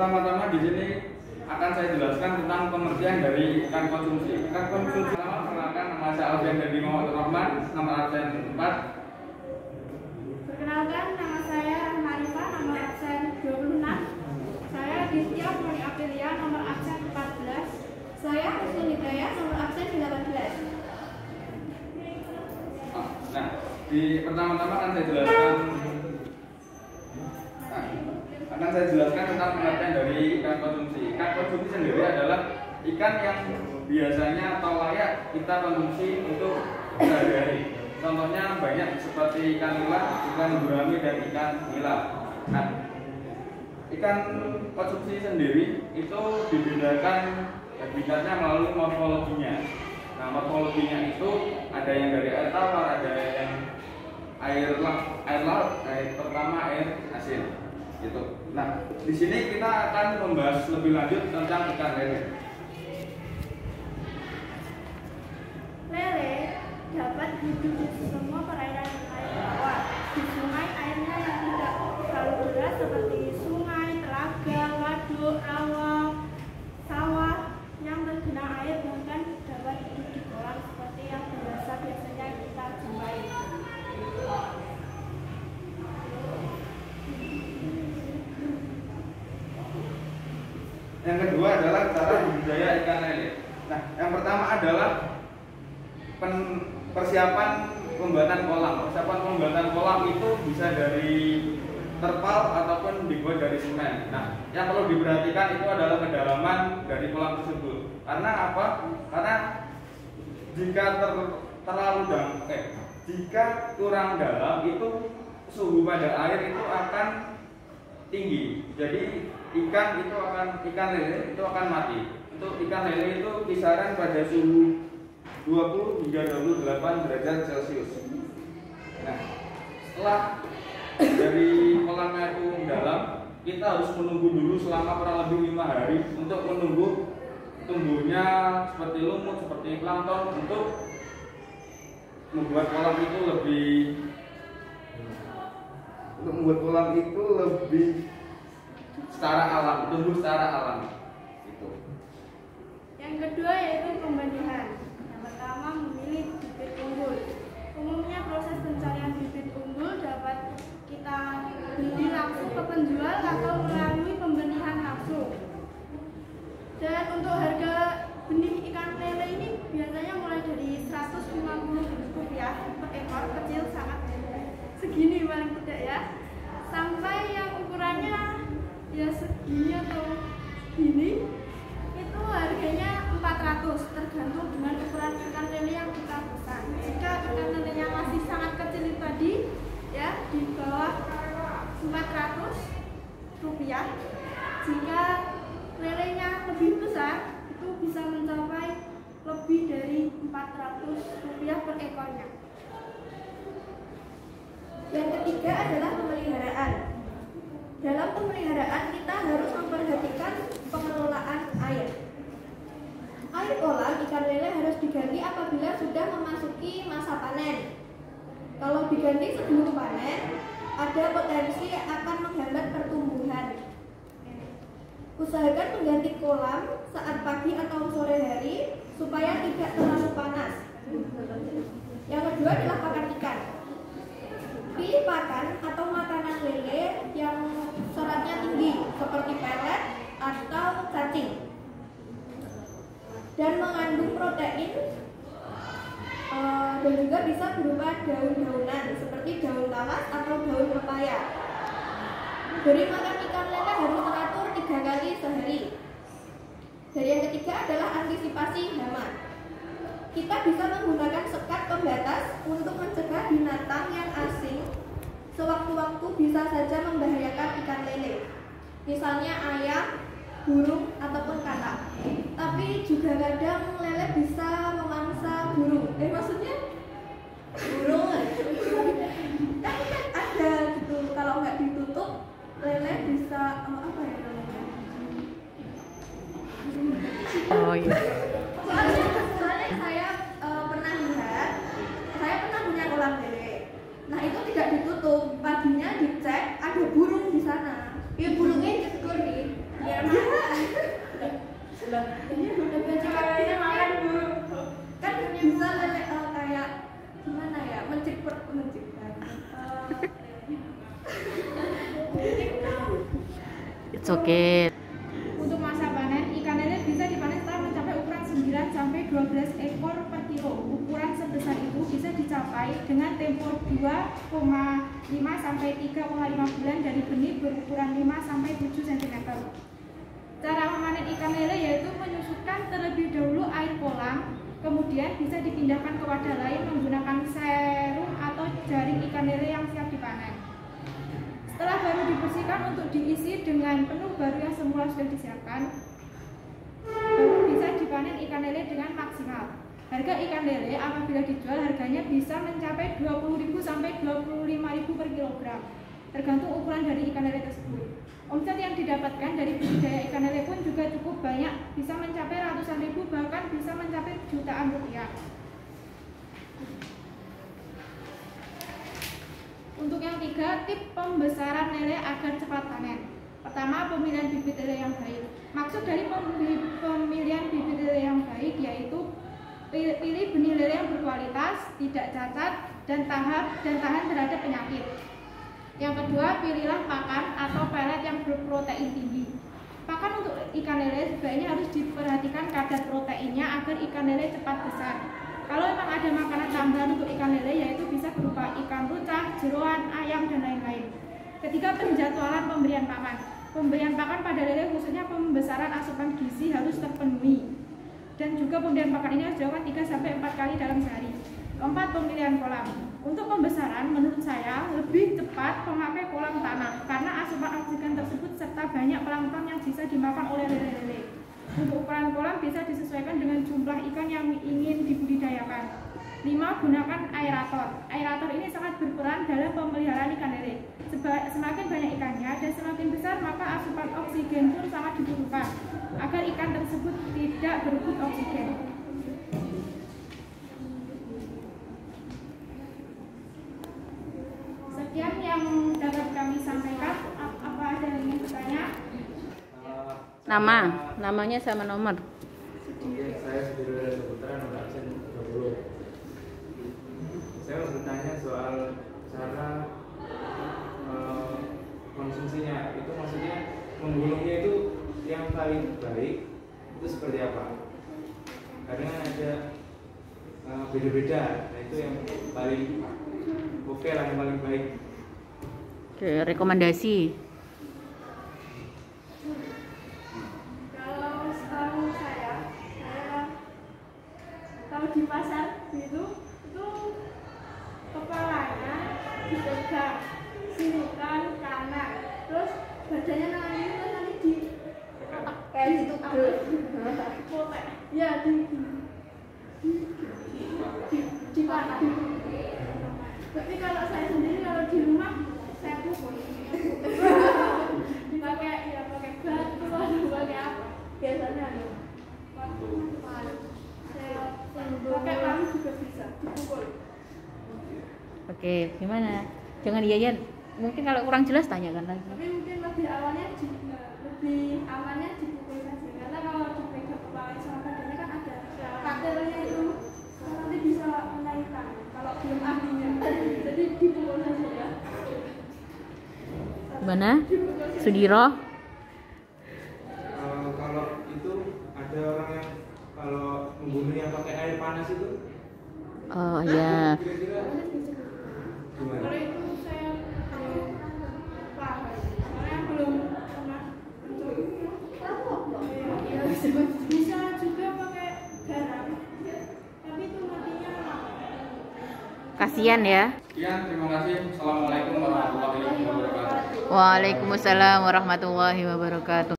pertama-tama di sini akan saya jelaskan tentang pengertian dari ikan konsumsi. Ikan konsumsi pertama, perkenalkan, nama saya Alfian dari Muhammad Rahman, nomor absen 4. Perkenalkan, nama saya Marifah, nomor absen 26. Saya Ditya Murni Aprilia, nomor absen 14. Saya Husnul Hidayah, nomor absen 18. Nah, pertama-tama akan saya jelaskan tentang pengertian dari ikan konsumsi. Ikan konsumsi sendiri adalah ikan yang biasanya atau layak kita konsumsi untuk sehari-hari. Contohnya banyak seperti ikan nila, ikan gurami, dan ikan nila. Nah, ikan konsumsi sendiri itu dibedakan habitatnya melalui morfologinya. Nah, morfologinya itu ada yang dari air tawar, ada yang air laut, pertama air asin. Gitu. Nah, di sini kita akan membahas lebih lanjut tentang ikan lele. Lele dapat hidup di semua perairan air tawar. Di sungai airnya yang tidak terlalu deras seperti sungai, telaga, waduk, rawa, sawah yang tergenang air, bahkan dapat hidup di kolam seperti yang biasanya kita jumpai. Yang kedua adalah cara budidaya ikan lele. Nah, yang pertama adalah persiapan pembuatan kolam. Persiapan pembuatan kolam itu bisa dari terpal ataupun dibuat dari semen. Nah, yang perlu diperhatikan itu adalah kedalaman dari kolam tersebut. Karena apa? Karena jika jika kurang dalam itu suhu pada air itu akan tinggi. Jadi ikan lele itu akan mati. Untuk ikan lele itu kisaran pada suhu 20 hingga 28 derajat Celcius. Nah, setelah dari kolamnya itu dalam, kita harus menunggu dulu selama kurang lebih 5 hari untuk menunggu tumbuhnya seperti lumut, seperti plankton, untuk membuat kolam itu lebih secara alam, tumbuh secara alam. Gitu. Yang kedua yaitu pembenihan. Yang pertama, memilih bibit unggul. Umumnya proses pencarian bibit unggul dapat kita beli langsung ke penjual atau melalui pembenihan langsung. Dan untuk harga benih ikan lele ini biasanya mulai dari Rp150 per ekor, kecil sangat segini paling tidak ya, sampai yang ukurannya ya segini atau gini, itu harganya 400, tergantung dengan ukuran ikan lele yang kita pesan. Jika ikan lelenya masih sangat kecil tadi ya, di bawah Rp400. Jika lelenya lebih besar, itu bisa mencapai lebih dari Rp400 per ekornya. Yang ketiga adalah pemeliharaan. Dalam pemeliharaan kita harus memperhatikan pengelolaan air. Air kolam ikan lele harus diganti apabila sudah memasuki masa panen. Kalau diganti sebelum panen, ada potensi akan menghambat pertumbuhan. Usahakan mengganti kolam saat pagi atau sore hari supaya tidak terlalu panas. Yang kedua adalah pakan ikan. Pilih pakan atau makanan lele yang seratnya tinggi seperti pelet atau cacing dan mengandung protein, dan juga bisa berupa daun-daunan seperti daun talas atau daun pepaya. Beri makan ikan lele harus teratur 3 kali sehari. Dan yang ketiga adalah antisipasi hama. Kita bisa menggunakan sekat pembatas untuk mencegah binatang yang asing sewaktu-waktu bisa saja membahayakan ikan lele. Misalnya ayam, burung, ataupun katak. Tapi juga kadang lele bisa memangsa burung. Maksudnya burung. Kan ada gitu. Kalau nggak ditutup, lele bisa apa ya namanya? Oh iya. Soalnya saya pernah lihat, saya pernah punya kolam lele. Nah itu tidak ditutup, paginya dicek ada burung di sana. Ya burungnya ditegur nih, biar It's okay. Untuk masa panen, ikan lele bisa dipanen setelah mencapai ukuran 9 sampai 12 ekor per kilo. Ukuran sebesar itu bisa dicapai dengan tempo 2,5 sampai 3,5 bulan dari benih berukuran 5 sampai 7 cm. Cara memanen ikan lele yaitu menyusutkan terlebih dahulu air kolam, kemudian bisa dipindahkan ke wadah lain menggunakan serum atau jaring ikan lele yang siap dipanen. Setelah baru dibersihkan untuk diisi dengan penuh baru yang semula sudah disiapkan, baru bisa dipanen ikan lele dengan maksimal. Harga ikan lele apabila dijual harganya bisa mencapai 20.000 sampai 25.000 per kilogram, tergantung ukuran dari ikan lele tersebut. Omset yang didapatkan dari budidaya ikan lele pun juga cukup banyak, bisa mencapai ratusan ribu, bahkan bisa mencapai jutaan rupiah. Untuk yang ketiga, tip pembesaran lele agar cepat panen. Pertama, pemilihan bibit lele yang baik. Maksud dari pemilihan bibit lele yang baik yaitu pilih benih lele yang berkualitas, tidak cacat, dan tahan terhadap penyakit. Yang kedua, pilihlah pakan atau pelet yang berprotein tinggi. Pakan untuk ikan lele sebaiknya harus diperhatikan kadar proteinnya agar ikan lele cepat besar. Kalau memang ada makanan tambahan untuk ikan lele yaitu bisa berupa ikan rucah, jeroan, ayam, dan lain-lain. Ketiga, penjadwalan pemberian pakan. Pemberian pakan pada lele khususnya pembesaran asupan gizi harus terpenuhi. Dan juga pemberian pakan ini harus dilakukan 3-4 kali dalam sehari. Keempat, pemilihan kolam. Untuk pembesaran, menurut saya lebih cepat memakai kolam tanah karena asupan oksigen tersebut serta banyak plankton yang bisa dimakan oleh lele-lele. Untuk ukuran kolam bisa disesuaikan dengan jumlah ikan yang ingin dibudidayakan. 5. Gunakan aerator. Aerator ini sangat berperan dalam pemeliharaan ikan lele. Semakin banyak ikannya dan semakin besar, maka asupan oksigen pun sangat dibutuhkan agar ikan tersebut tidak berebut oksigen. Sekian yang dapat kami sampaikan. Apa ada yang ingin bertanya? Namanya sama nomor. Saya Sudiryo Putra, nomor absen 20. Saya mau bertanya soal cara konsumsinya. Itu maksudnya menggulungnya itu yang paling baik itu seperti apa? Karena ada beda-beda. Nah itu yang paling oke lah, yang paling baik. Oke, rekomendasi. Di pasar itu kepalanya dipegang, sirukan kanan, terus badannya nanti di kayak gitu potek ya di panas. Tapi kalau saya sendiri kalau di rumah saya pukul dipakai ya pakai batu atau pakai apa biasanya pakai lalu juga bisa dipukul. Oke, gimana? Jangan Yayan. Mungkin kalau kurang jelas tanyakan lagi. Tapi mungkin lebih amannya dipukul saja. Karena kalau dipegang kepala sama badannya kan ada bakterinya itu nanti bisa menaikkan kalau belum ahlinya. Jadi dipukul saja ya. Gimana? Sudiro? Kalau itu ada orang yang kalau membunuh yang pakai air panas itu, Oh ya. kira-kira gimana? Kalau itu saya belum paham. Soalnya belum pernah mencoba. Bisa juga pakai garam. Tapi itu matinya lama. Kasihan ya. Sekian, terima kasih. Assalamualaikum warahmatullahi wabarakatuh. Waalaikumsalam warahmatullahi wabarakatuh.